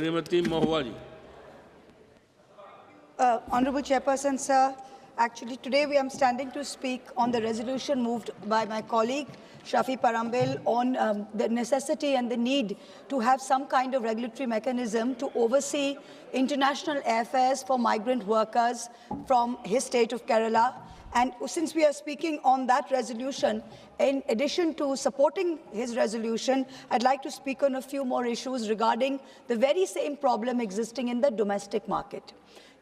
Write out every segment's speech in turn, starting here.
Srimati Mahwari. Honorable Chairperson, sir, actually today we are standing to speak on the resolution moved by my colleague Shafi Parambil on the necessity and the need to have some kind of regulatory mechanism to oversee international airfares for migrant workers from his state of Kerala. And since we are speaking on that resolution, in addition to supporting his resolution, I'd like to speak on a few more issues regarding the very same problem existing in the domestic market.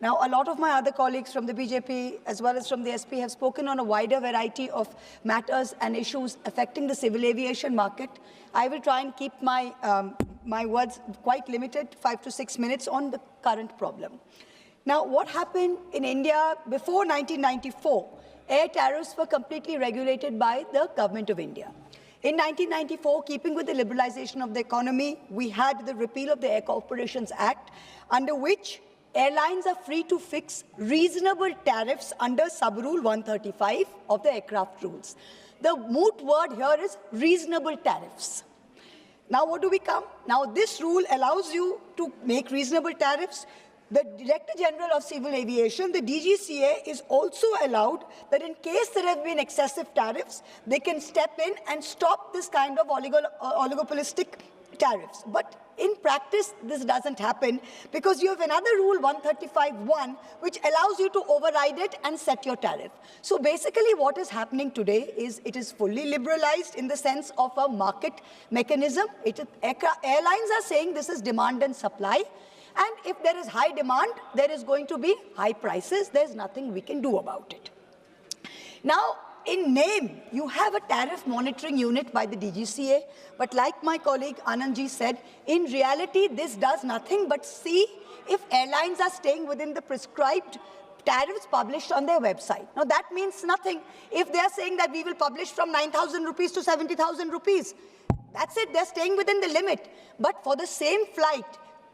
Now, a lot of my other colleagues from the BJP as well as from the SP have spoken on a wider variety of matters and issues affecting the civil aviation market. I will try and keep my, my words quite limited, 5 to 6 minutes on the current problem. Now, what happened in India before 1994? Air tariffs were completely regulated by the government of India. In 1994, keeping with the liberalization of the economy, we had the repeal of the Air Corporations Act, under which airlines are free to fix reasonable tariffs under Sub-Rule 135 of the aircraft rules. The moot word here is reasonable tariffs. Now, what do we come? Now, this rule allows you to make reasonable tariffs. The Director General of Civil Aviation, the DGCA, is also allowed that in case there have been excessive tariffs, they can step in and stop this kind of oligopolistic tariffs. But in practice, this doesn't happen because you have another rule, 135(1), which allows you to override it and set your tariff. So basically what is happening today is it is fully liberalized in the sense of a market mechanism. Airlines are saying this is demand and supply. And if there is high demand, there is going to be high prices. There's nothing we can do about it. Now, in name, you have a tariff monitoring unit by the DGCA, but like my colleague Anandji said, in reality, this does nothing but see if airlines are staying within the prescribed tariffs published on their website. Now, that means nothing. If they are saying that we will publish from 9,000 rupees to 70,000 rupees, that's it, they're staying within the limit. But for the same flight,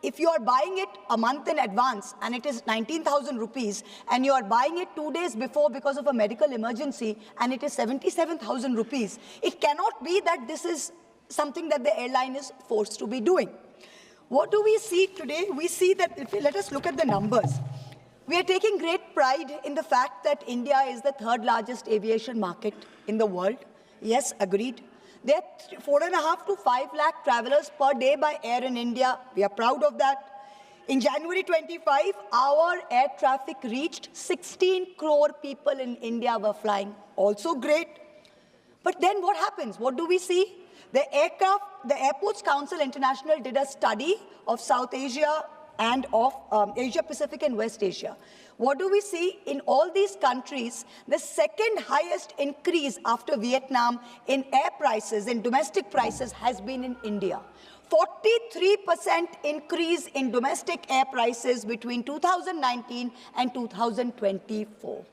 if you are buying it a month in advance and it is 19,000 rupees and you are buying it 2 days before because of a medical emergency and it is 77,000 rupees, it cannot be that this is something that the airline is forced to be doing. What do we see today? We see that, let us look at the numbers. We are taking great pride in the fact that India is the third largest aviation market in the world. Yes, agreed. There are 4.5 to 5 lakh travelers per day by air in India. We are proud of that. In January 25, our air traffic reached 16 crore people in India were flying. Also great. But then what happens? What do we see? The Airports Council International did a study of South Asia and of Asia Pacific and West Asia. What do we see? In all these countries, the second highest increase after Vietnam in air prices, in domestic prices, has been in India. 43% increase in domestic air prices between 2019 and 2024.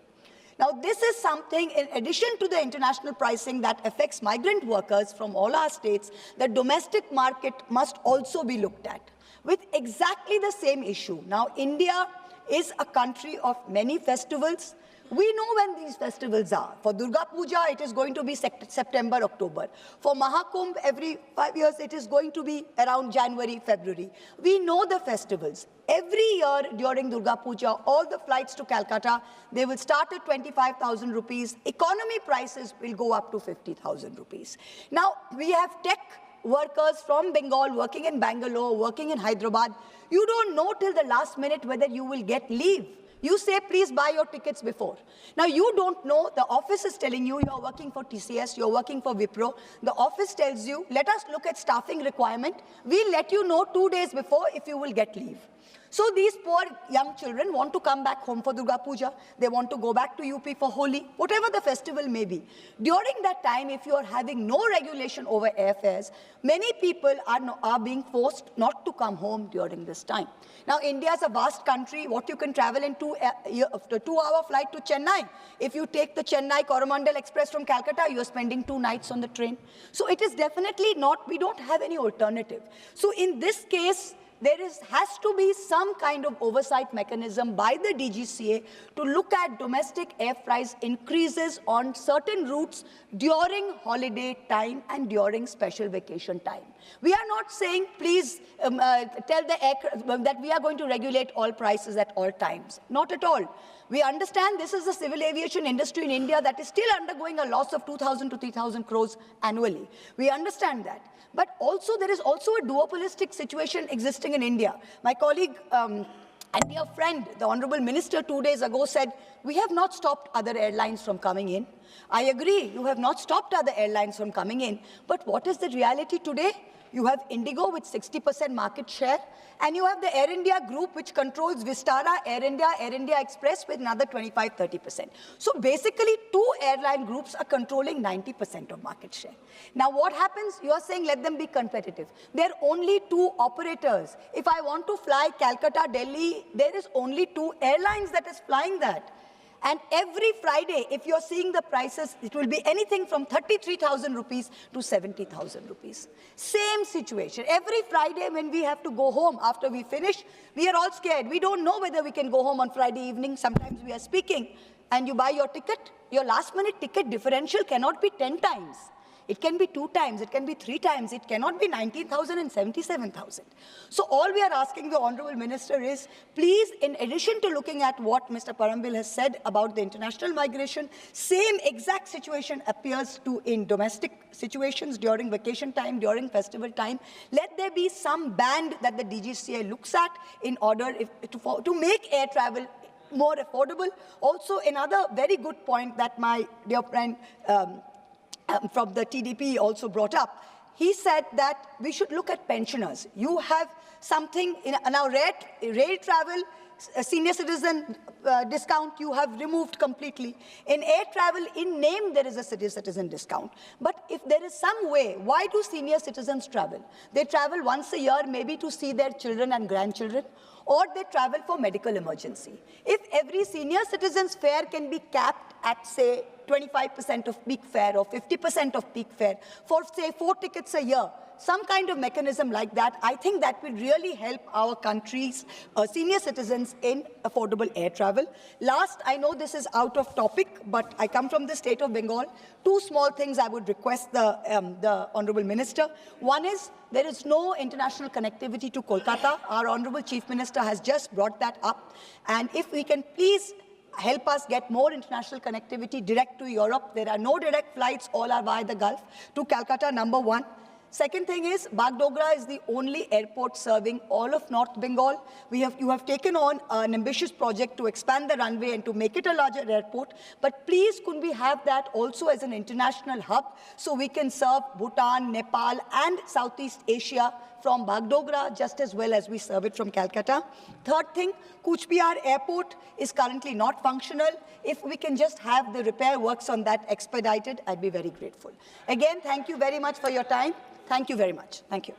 Now, this is something, in addition to the international pricing that affects migrant workers from all our states, the domestic market must also be looked at with exactly the same issue. Now, India is a country of many festivals. We know when these festivals are. For Durga Puja, it is going to be September, October. For Mahakumbh, every 5 years, it is going to be around January, February. We know the festivals. Every year during Durga Puja, all the flights to Calcutta, they will start at 25,000 rupees. Economy prices will go up to 50,000 rupees. Now, we have tech workers from Bengal working in Bangalore, working in Hyderabad. You don't know till the last minute whether you will get leave. You say, please buy your tickets before. Now, you don't know. The office is telling you you're working for TCS, you're working for Wipro. The office tells you, let us look at staffing requirement. We'll let you know 2 days before if you will get leave. So these poor young children want to come back home for Durga Puja. They want to go back to UP for Holi, whatever the festival may be. During that time, if you are having no regulation over airfares, many people are being forced not to come home during this time. Now, India is a vast country. What you can travel in 2-hour flight to Chennai. If you take the Chennai Coromandel Express from Calcutta, you're spending 2 nights on the train. So it is definitely not, we don't have any alternative. So in this case, there has to be some kind of oversight mechanism by the DGCA to look at domestic air price increases on certain routes during holiday time and during special vacation time. We are not saying, please tell the that we are going to regulate all prices at all times. Not at all. We understand this is the civil aviation industry in India that is still undergoing a loss of 2,000 to 3,000 crores annually. We understand that. But also, there is also a duopolistic situation existing in India. My colleague and dear friend, the Honorable Minister, 2 days ago said, we have not stopped other airlines from coming in. I agree, you have not stopped other airlines from coming in. But what is the reality today? You have Indigo with 60% market share, and you have the Air India group which controls Vistara, Air India Express with another 25-30%. So basically, two airline groups are controlling 90% of market share. Now what happens? You are saying let them be competitive. There are only two operators. If I want to fly Calcutta, Delhi, there is only two airlines that is flying that. And every Friday, if you're seeing the prices, it will be anything from 33,000 rupees to 70,000 rupees. Same situation. Every Friday when we have to go home after we finish, we are all scared. We don't know whether we can go home on Friday evening. Sometimes we are speaking and you buy your ticket. Your last minute ticket differential cannot be 10 times. It can be 2 times, it can be 3 times, it cannot be 19,000 and 77,000. So all we are asking the Honorable Minister is, please, in addition to looking at what Mr. Parambil has said about the international migration, same exact situation appears to in domestic situations during vacation time, during festival time. Let there be some band that the DGCA looks at in order to make air travel more affordable. Also, another very good point that my dear friend from the TDP also brought up. He said that we should look at pensioners. You have something in now rail travel, senior citizen discount you have removed completely. In air travel, in name there is a senior citizen discount. But if there is some way, why do senior citizens travel? They travel once a year maybe to see their children and grandchildren, or they travel for medical emergency. If every senior citizen's fare can be capped at, say, 25% of peak fare or 50% of peak fare for, say, 4 tickets a year, some kind of mechanism like that, I think that will really help our country's senior citizens in affordable air travel. Last, I know this is out of topic, but I come from the state of Bengal. 2 small things I would request the Honorable Minister. One is, there is no international connectivity to Kolkata. Our Honorable Chief Minister has just brought that up. And if we can please help us get more international connectivity direct to Europe. There are no direct flights, all are via the Gulf, to Calcutta, number 1. Second thing is, Bagdogra is the only airport serving all of North Bengal. You have taken on an ambitious project to expand the runway and to make it a larger airport. But please, could we have that also as an international hub so we can serve Bhutan, Nepal, and Southeast Asia from Bagdogra just as well as we serve it from Calcutta. Third thing, Cooch Behar Airport is currently not functional. If we can just have the repair works on that expedited, I'd be very grateful. Again, thank you very much for your time. Thank you very much. Thank you.